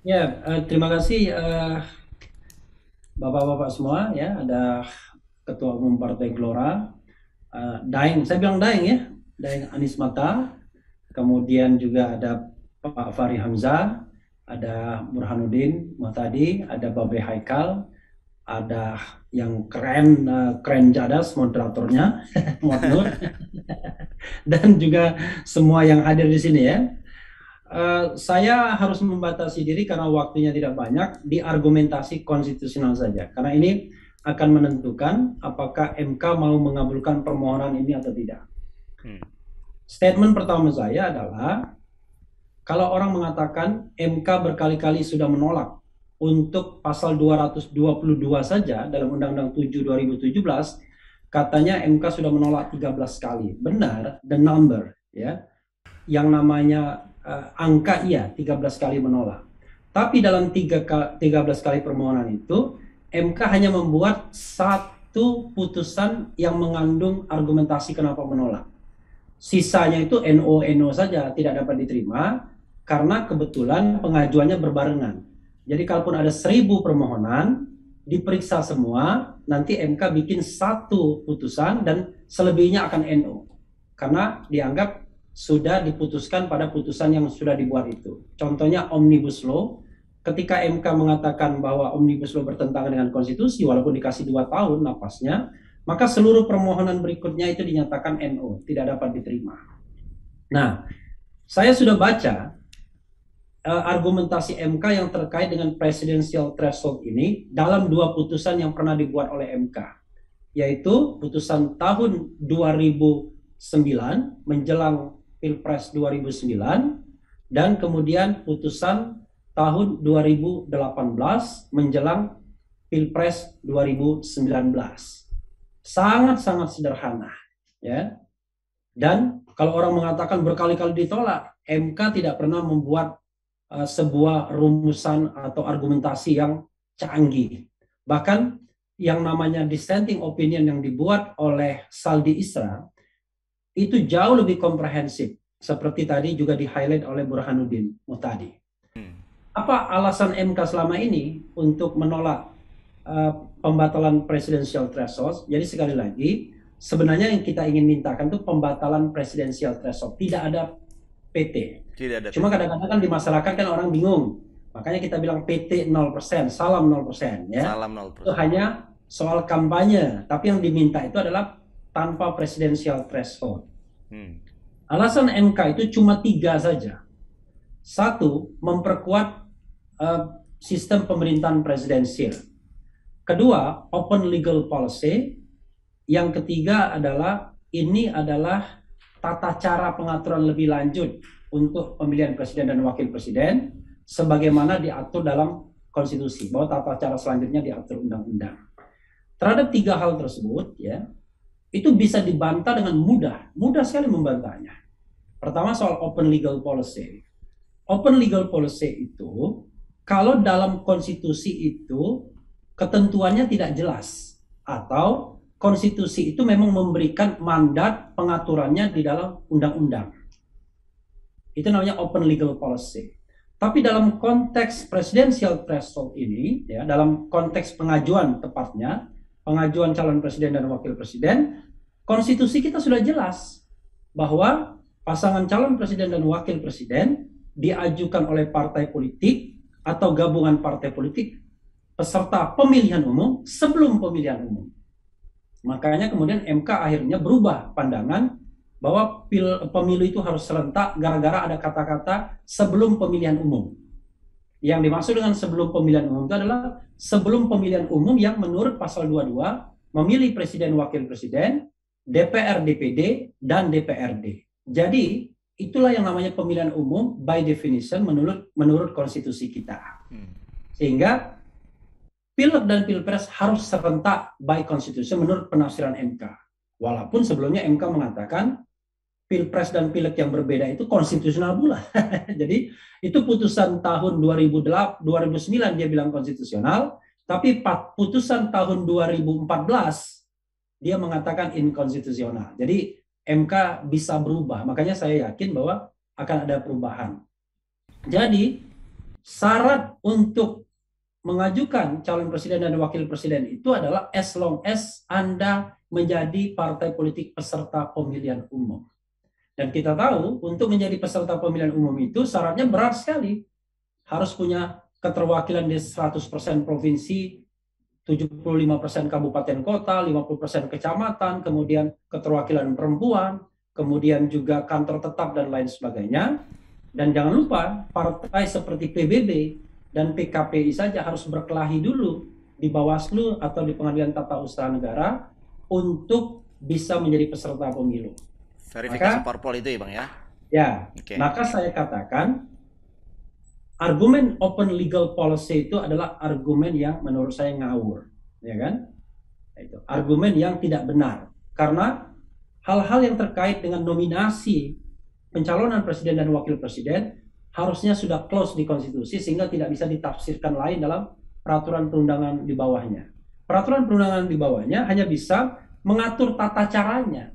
Ya, terima kasih Bapak-bapak semua ya. Ada Ketua Umum Partai Gelora, Daeng, saya bilang Daeng ya, Daeng Anies Mata. Kemudian juga ada Pak Fahri Hamzah, ada Burhanuddin Muhtadi, ada Babe Haikal, ada yang keren, keren cadas moderatornya, Muad Nur, dan juga semua yang hadir di sini ya. Saya harus membatasi diri karena waktunya tidak banyak di argumentasi konstitusional saja. Karena ini akan menentukan apakah MK mau mengabulkan permohonan ini atau tidak. Hmm. Statement pertama saya adalah kalau orang mengatakan MK berkali-kali sudah menolak untuk pasal 222 saja dalam Undang-Undang 7 2017, katanya MK sudah menolak 13 kali. Benar, the number ya. Yang namanya angka iya 13 kali menolak. Tapi dalam 13 kali permohonan itu MK hanya membuat satu putusan yang mengandung argumentasi kenapa menolak. Sisanya itu NO saja tidak dapat diterima karena kebetulan pengajuannya berbarengan. Jadi kalaupun ada 1.000 permohonan diperiksa semua, nanti MK bikin satu putusan dan selebihnya akan NO karena dianggap sudah diputuskan pada putusan yang sudah dibuat itu. Contohnya Omnibus Law, ketika MK mengatakan bahwa Omnibus Law bertentangan dengan konstitusi, walaupun dikasih 2 tahun napasnya, maka seluruh permohonan berikutnya itu dinyatakan NO, tidak dapat diterima. Nah, saya sudah baca argumentasi MK yang terkait dengan presidensial threshold ini dalam 2 putusan yang pernah dibuat oleh MK, yaitu putusan tahun 2009 menjelang Pilpres 2009 dan kemudian putusan tahun 2018 menjelang Pilpres 2019. Sangat-sangat sederhana ya. Dan kalau orang mengatakan berkali-kali ditolak, MK tidak pernah membuat sebuah rumusan atau argumentasi yang canggih. Bahkan yang namanya dissenting opinion yang dibuat oleh Saldi Isra itu jauh lebih komprehensif, seperti tadi juga di-highlight oleh Burhanuddin Muhtadi. Hmm. Apa alasan MK selama ini untuk menolak pembatalan presidensial threshold? Jadi sekali lagi, sebenarnya yang kita ingin mintakan itu pembatalan presidensial threshold. Tidak ada PT. Tidak ada Cuma PT. kadang-kadang kan di masyarakat kan orang bingung. Makanya kita bilang PT 0%, salam 0% ya. Salam Itu 0%. hanya soal kampanye, tapi yang diminta itu adalah tanpa presidensial threshold. Hmm. Alasan MK itu cuma 3 saja. Satu, memperkuat sistem pemerintahan presidensil. Kedua, open legal policy. Yang ketiga adalah ini adalah tata cara pengaturan lebih lanjut untuk pemilihan presiden dan wakil presiden sebagaimana diatur dalam konstitusi, bahwa tata cara selanjutnya diatur undang-undang. Terhadap 3 hal tersebut ya, itu bisa dibantah dengan mudah sekali membantahnya. Pertama soal open legal policy. Open legal policy itu kalau dalam konstitusi itu ketentuannya tidak jelas atau konstitusi itu memang memberikan mandat pengaturannya di dalam undang-undang. Itu namanya open legal policy. Tapi dalam konteks presidensial threshold ini, ya, dalam konteks pengajuan tepatnya, pengajuan calon presiden dan wakil presiden, konstitusi kita sudah jelas bahwa pasangan calon presiden dan wakil presiden diajukan oleh partai politik atau gabungan partai politik peserta pemilihan umum sebelum pemilihan umum. Makanya kemudian MK akhirnya berubah pandangan bahwa pemilu itu harus serentak gara-gara ada kata-kata sebelum pemilihan umum. Yang dimaksud dengan sebelum pemilihan umum itu adalah sebelum pemilihan umum yang menurut pasal 22 memilih presiden wakil presiden, DPR DPD, dan DPRD. Jadi itulah yang namanya pemilihan umum by definition menurut konstitusi kita. Sehingga Pileg dan Pilpres harus serentak by constitution menurut penafsiran MK. Walaupun sebelumnya MK mengatakan Pilpres dan Pileg yang berbeda itu konstitusional pula. Jadi itu putusan tahun 2008, 2009 dia bilang konstitusional, tapi putusan tahun 2014 dia mengatakan inkonstitusional. Jadi MK bisa berubah. Makanya saya yakin bahwa akan ada perubahan. Jadi syarat untuk mengajukan calon presiden dan wakil presiden itu adalah as long as Anda menjadi partai politik peserta pemilihan umum. Dan kita tahu untuk menjadi peserta pemilihan umum itu syaratnya berat sekali. Harus punya keterwakilan di 100% provinsi, 75% kabupaten kota, 50% kecamatan, kemudian keterwakilan perempuan, kemudian juga kantor tetap dan lain sebagainya. Dan jangan lupa partai seperti PBB dan PKPI saja harus berkelahi dulu di Bawaslu atau di Pengadilan Tata Usaha Negara untuk bisa menjadi peserta pemilu. Verifikasi Maka parpol itu ya Bang ya? ya, Oke. maka saya katakan argumen open legal policy itu adalah argumen yang menurut saya ngawur, ya kan? Itu argumen yang tidak benar karena hal-hal yang terkait dengan nominasi pencalonan presiden dan wakil presiden harusnya sudah close di konstitusi sehingga tidak bisa ditafsirkan lain dalam peraturan perundangan di bawahnya. Peraturan perundangan di bawahnya hanya bisa mengatur tata caranya.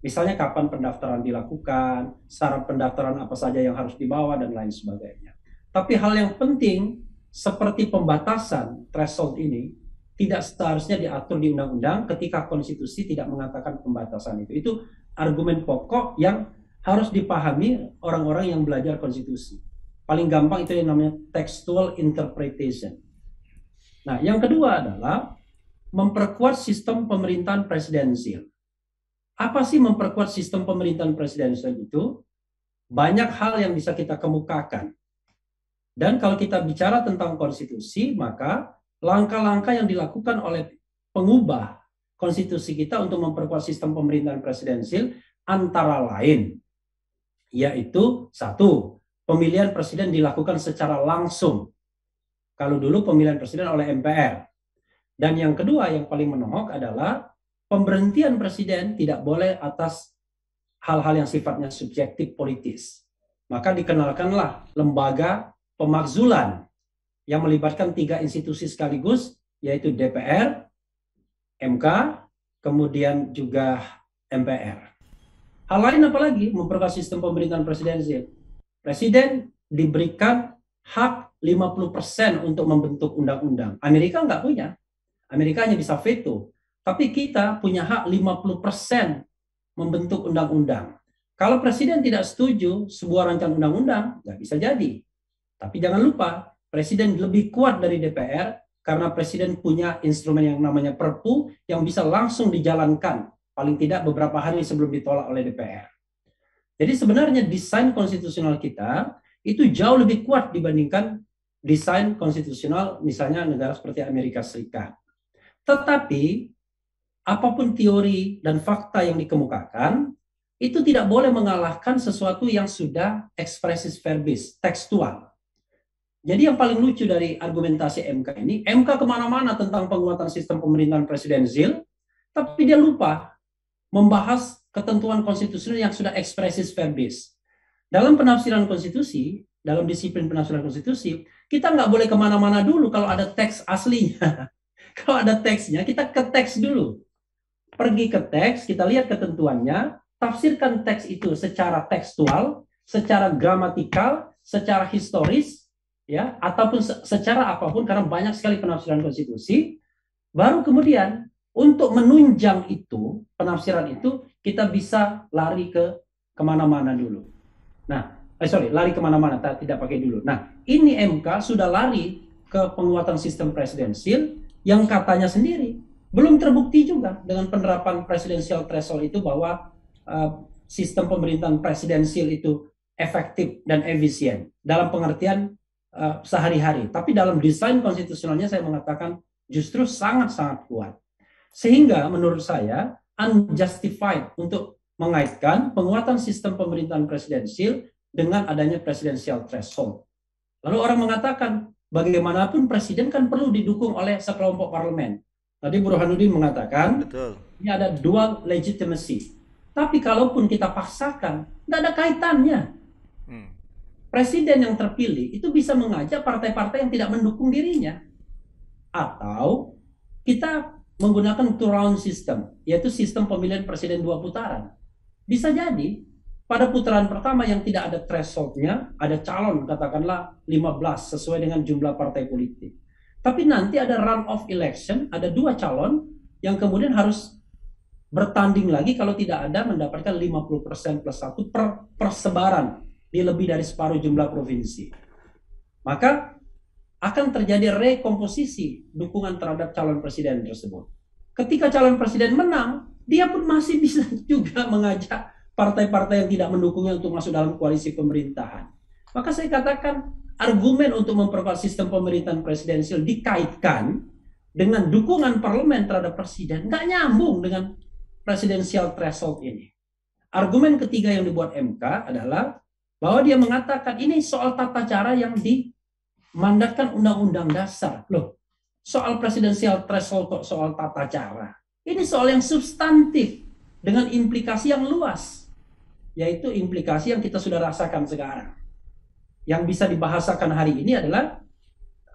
Misalnya kapan pendaftaran dilakukan, syarat pendaftaran apa saja yang harus dibawa, dan lain sebagainya. Tapi hal yang penting seperti pembatasan threshold ini tidak seharusnya diatur di undang-undang ketika konstitusi tidak mengatakan pembatasan itu. Itu argumen pokok yang harus dipahami orang-orang yang belajar konstitusi. Paling gampang itu yang namanya textual interpretation. Nah, yang kedua adalah memperkuat sistem pemerintahan presidensial. Apa sih memperkuat sistem pemerintahan presidensial itu? Banyak hal yang bisa kita kemukakan. Dan kalau kita bicara tentang konstitusi, maka langkah-langkah yang dilakukan oleh pengubah konstitusi kita untuk memperkuat sistem pemerintahan presidensial antara lain, yaitu satu, pemilihan presiden dilakukan secara langsung. Kalau dulu pemilihan presiden oleh MPR. Dan yang kedua yang paling menohok adalah pemberhentian presiden tidak boleh atas hal-hal yang sifatnya subjektif politis. Maka dikenalkanlah lembaga pemakzulan yang melibatkan 3 institusi sekaligus, yaitu DPR, MK, kemudian juga MPR. Hal lain apalagi memperkuat sistem pemerintahan presidensial. Presiden diberikan hak 50% untuk membentuk undang-undang. Amerika nggak punya. Amerika hanya bisa veto. Tapi kita punya hak 50% membentuk undang-undang. Kalau presiden tidak setuju sebuah rancangan undang-undang, nggak bisa jadi. Tapi jangan lupa, presiden lebih kuat dari DPR karena presiden punya instrumen yang namanya Perpu yang bisa langsung dijalankan, paling tidak beberapa hari sebelum ditolak oleh DPR. Jadi sebenarnya desain konstitusional kita itu jauh lebih kuat dibandingkan desain konstitusional misalnya negara seperti Amerika Serikat. Tetapi apapun teori dan fakta yang dikemukakan, itu tidak boleh mengalahkan sesuatu yang sudah expressis verbis, tekstual. Jadi yang paling lucu dari argumentasi MK ini, MK kemana-mana tentang penguatan sistem pemerintahan presidensial, tapi dia lupa membahas ketentuan konstitusional yang sudah expressis verbis. Dalam penafsiran konstitusi, dalam disiplin penafsiran konstitusi, kita nggak boleh kemana-mana dulu kalau ada teks aslinya. Kalau ada teksnya, kita ke teks dulu. Pergi ke teks, kita lihat ketentuannya, tafsirkan teks itu secara tekstual, secara gramatikal, secara historis, ya, ataupun secara apapun, karena banyak sekali penafsiran konstitusi. Baru kemudian untuk menunjang itu, penafsiran itu, kita bisa lari ke kemana-mana dulu. Nah, lari kemana-mana, tidak pakai dulu. Nah, ini MK sudah lari ke penguatan sistem presidensil yang katanya sendiri belum terbukti juga dengan penerapan presidensial threshold itu bahwa sistem pemerintahan presidensial itu efektif dan efisien dalam pengertian sehari-hari. Tapi dalam desain konstitusionalnya saya mengatakan justru sangat-sangat kuat. Sehingga menurut saya unjustified untuk mengaitkan penguatan sistem pemerintahan presidensial dengan adanya presidensial threshold. Lalu orang mengatakan bagaimanapun presiden kan perlu didukung oleh sekelompok parlemen. Tadi Burhanuddin mengatakan Betul. ini ada dual legitimacy. Tapi kalaupun kita paksakan, nggak ada kaitannya. Presiden yang terpilih itu bisa mengajak partai-partai yang tidak mendukung dirinya. Atau kita menggunakan two round system, yaitu sistem pemilihan presiden 2 putaran. Bisa jadi pada putaran pertama yang tidak ada thresholdnya, ada calon katakanlah 15 sesuai dengan jumlah partai politik. Tapi nanti ada run-off election, ada 2 calon yang kemudian harus bertanding lagi kalau tidak ada mendapatkan 50% plus 1 per persebaran di lebih dari separuh jumlah provinsi. Maka akan terjadi rekomposisi dukungan terhadap calon presiden tersebut. Ketika calon presiden menang, dia pun masih bisa juga mengajak partai-partai yang tidak mendukungnya untuk masuk dalam koalisi pemerintahan. Maka saya katakan argumen untuk memperkuat sistem pemerintahan presidensial dikaitkan dengan dukungan parlemen terhadap presiden nggak nyambung dengan presidensial threshold ini. Argumen ketiga yang dibuat MK adalah bahwa dia mengatakan ini soal tata cara yang dimandatkan Undang-Undang Dasar. Loh, soal presidensial threshold kok soal tata cara? Ini soal yang substantif dengan implikasi yang luas, yaitu implikasi yang kita sudah rasakan sekarang. Yang bisa dibahasakan hari ini adalah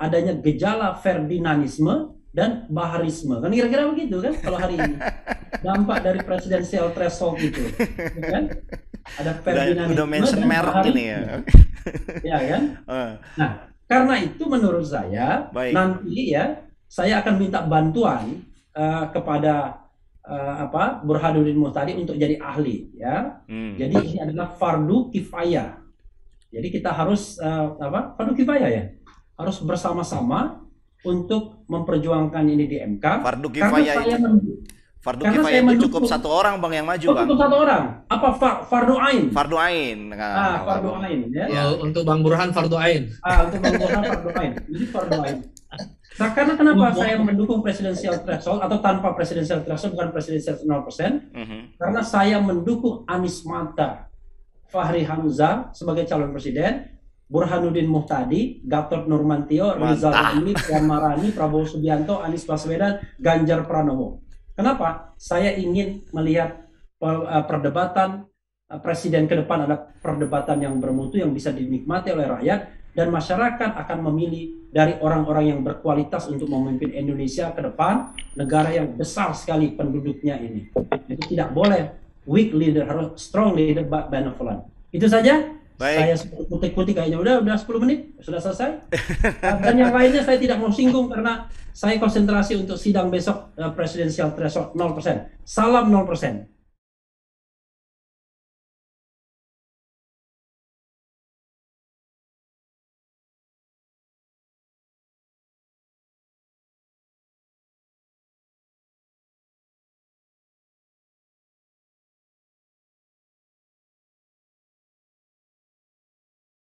adanya gejala Ferdinandisme dan Baharisme. Kan kira-kira begitu kan kalau hari ini. Dampak dari presidensial threshold itu. Kan? Ada Ferdinandisme udah mention dan merek Baharisme. ini ya. Ya kan? Nah, karena itu menurut saya Baik. nanti ya saya akan minta bantuan kepada Burhanuddin Muhtadi untuk jadi ahli ya. Jadi ini adalah fardu kifayah. Jadi kita harus fardu kifayah ya. Harus bersama-sama untuk memperjuangkan ini di MK. Fardu kifayah itu cukup satu orang Bang yang maju, Bang. Cukup satu orang. Apa fardu ain? Fardu ain. Fardu ain ya. Ya, untuk Bang Burhan fardu ain. Untuk Bang Burhan fardu ain. Jadi fardu ain. Nah, karena kenapa saya mendukung presidensial threshold atau tanpa presidensial threshold bukan presidensial 0%? Karena saya mendukung Anies Mata, Fahri Hamzah sebagai calon presiden, Burhanuddin Muhtadi, Gatot Nurmantio, Rizal Ramli, Puan Maharani, Prabowo Subianto, Anies Baswedan, Ganjar Pranowo. Kenapa? Saya ingin melihat perdebatan presiden ke depan ada perdebatan yang bermutu yang bisa dinikmati oleh rakyat dan masyarakat akan memilih dari orang-orang yang berkualitas untuk memimpin Indonesia ke depan, negara yang besar sekali penduduknya ini. Jadi tidak boleh weak leader, harus strong leader but benevolent. Itu saja. Baik. Saya kutik-kutik kayaknya udah 10 menit sudah selesai. Dan yang lainnya saya tidak mau singgung karena saya konsentrasi untuk sidang besok presidensial threshold 0%. Salam 0%.